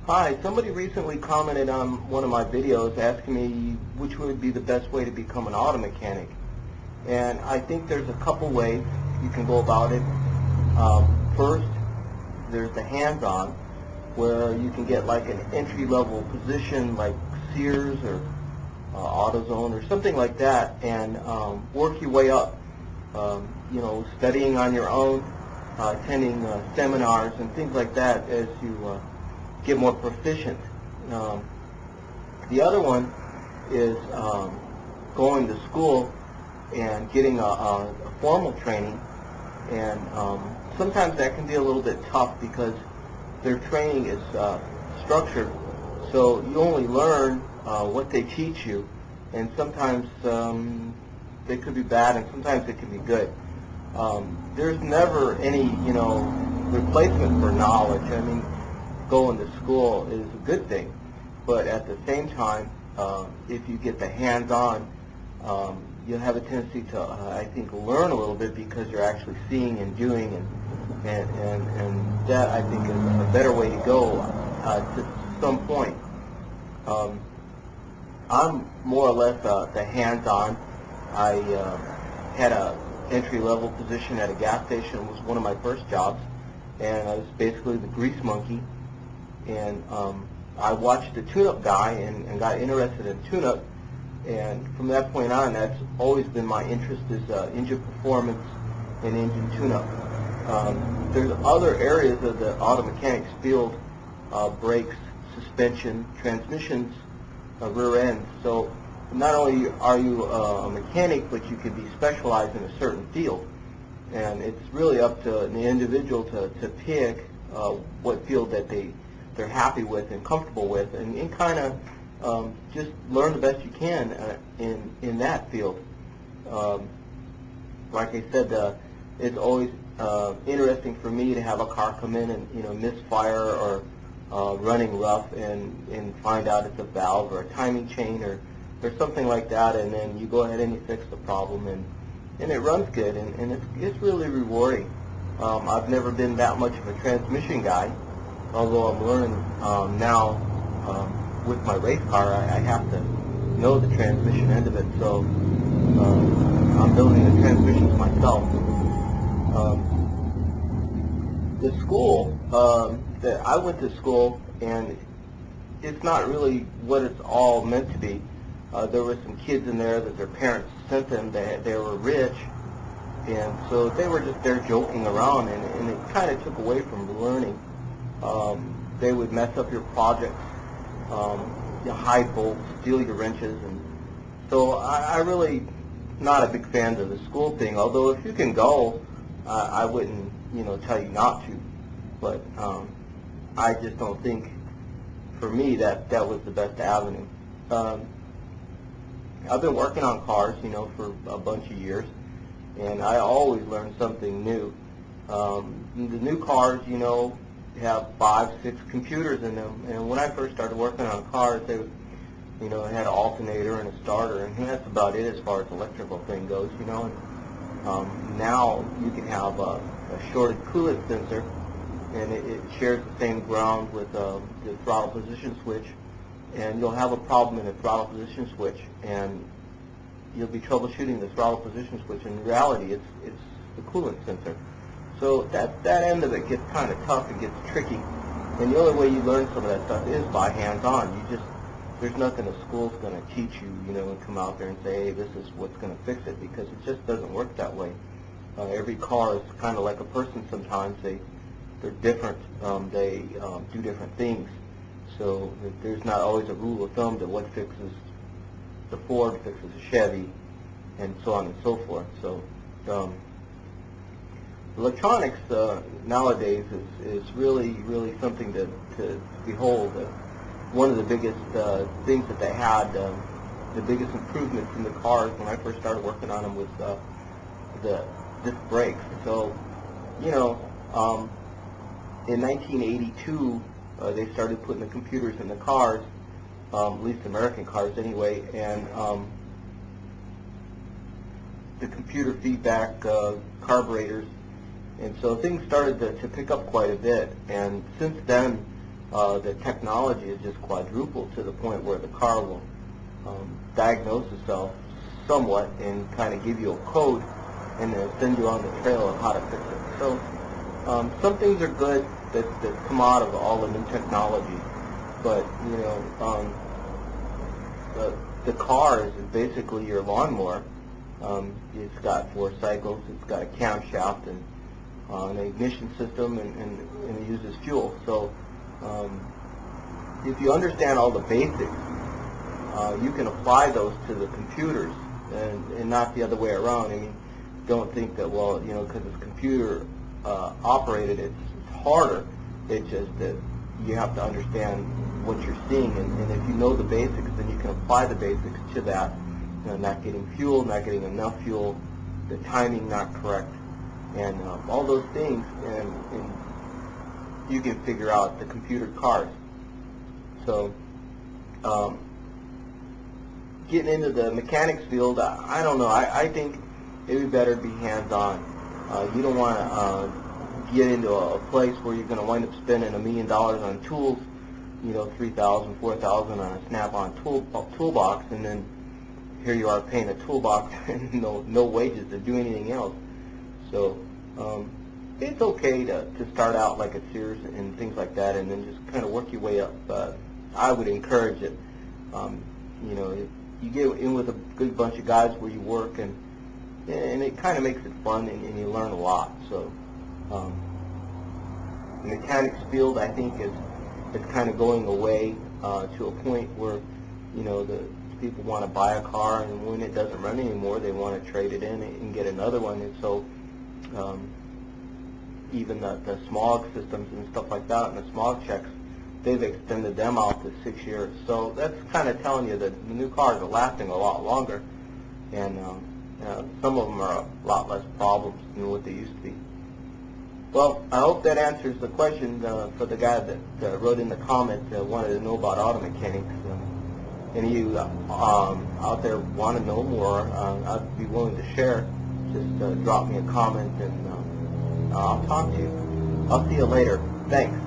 Hi, somebody recently commented on one of my videos asking me which would be the best way to become an auto mechanic. And I think there's a couple ways you can go about it. First, there's the hands-on, where you can get like an entry-level position like Sears or AutoZone or something like that, and work your way up. Studying on your own, attending seminars and things like that as you get more proficient. The other one is going to school and getting a formal training, and sometimes that can be a little bit tough because their training is structured, so you only learn what they teach you, and sometimes they could be bad and sometimes it can be good. There's never any replacement for knowledge. I mean, going to school is a good thing, but at the same time, if you get the hands-on, you'll have a tendency to, I think, learn a little bit because you're actually seeing and doing, and that, I think, is a better way to go to some point. I'm more or less the hands-on. I had a entry-level position at a gas station. It was one of my first jobs, and I was basically the grease monkey. And I watched the tune-up guy and got interested in tune-up, and from that point on, that's always been my interest, is engine performance and engine tune-up. There's other areas of the auto mechanics field, brakes, suspension, transmissions, rear ends. So not only are you a mechanic, but you can be specialized in a certain field. And it's really up to the individual to pick what field that they're happy with and comfortable with, and kind of just learn the best you can in that field. Like I said, it's always interesting for me to have a car come in and misfire or running rough and find out it's a valve or a timing chain or something like that, and then you go ahead and you fix the problem, and it runs good, and it's really rewarding. I've never been that much of a transmission guy, although I'm learning now with my race car. I have to know the transmission end of it, so I'm building the transmissions myself. The school, that I went to school, and it's not really what it's all meant to be. There were some kids in there that their parents sent them. They were rich, and so they were just there joking around, and it kind of took away from learning. They would mess up your projects, hide bolts, steal your wrenches, and so I really not a big fan of the school thing. Although if you can go, I wouldn't tell you not to, but I just don't think for me that was the best avenue. I've been working on cars, for a bunch of years, and I always learn something new. The new cars, have 5, 6 computers in them, and when I first started working on cars, they would, it had an alternator and a starter, and that's about it as far as electrical thing goes, And now you can have a shorted coolant sensor, and it shares the same ground with the throttle position switch, and you'll have a problem in the throttle position switch, and you'll be troubleshooting the throttle position switch. In reality, it's the coolant sensor. So that end of it gets kind of tough and gets tricky, and the only way you learn some of that stuff is by hands-on. There's nothing a school's going to teach you, and come out there and say, hey, this is what's going to fix it, because it just doesn't work that way. Every car is kind of like a person sometimes. They're different. They do different things. So there's not always a rule of thumb that what fixes the Ford fixes a Chevy, and so on and so forth. So electronics nowadays is really, really something to behold. One of the biggest things that they had, the biggest improvements in the cars when I first started working on them was the disc brakes. So, in 1982, they started putting the computers in the cars, at least American cars anyway, and the computer feedback carburetors, and so things started to pick up quite a bit. And since then, the technology is just quadrupled to the point where the car will diagnose itself somewhat and kind of give you a code and then send you on the trail of how to fix it. So some things are good that come out of all the new technology, but the car is basically your lawnmower. It's got 4 cycles, it's got a camshaft and an ignition system, and it uses fuel. So if you understand all the basics, you can apply those to the computers and not the other way around. I mean, don't think that, well, because it's computer operated, it's harder. It's just that you have to understand what you're seeing, and if you know the basics, then you can apply the basics to that. Not getting fuel, not getting enough fuel, the timing not correct, and all those things, and you can figure out the computer cars. So getting into the mechanics field, I don't know. I think it would be better to be hands-on. You don't want to get into a place where you're going to wind up spending $1 million on tools, $3,000, $4,000 on a Snap-on toolbox, and then here you are paying a toolbox and no wages to do anything else. So it's okay to start out like a Sears and things like that, and then just kind of work your way up. I would encourage it. You get in with a good bunch of guys where you work, and it kind of makes it fun, and you learn a lot. So the mechanics field, I think, is kind of going away to a point where the people want to buy a car, and when it doesn't run anymore, they want to trade it in and get another one. And so even the smog systems and stuff like that, and the smog checks, they've extended them out to 6 years. So that's kind of telling you that the new cars are lasting a lot longer, and some of them are a lot less problems than what they used to be. Well, I hope that answers the question for the guy that wrote in the comments wanted to know about auto mechanics. Any of you out there want to know more, I'd be willing to share. Just drop me a comment, and I'll talk to you. I'll see you later. Thanks.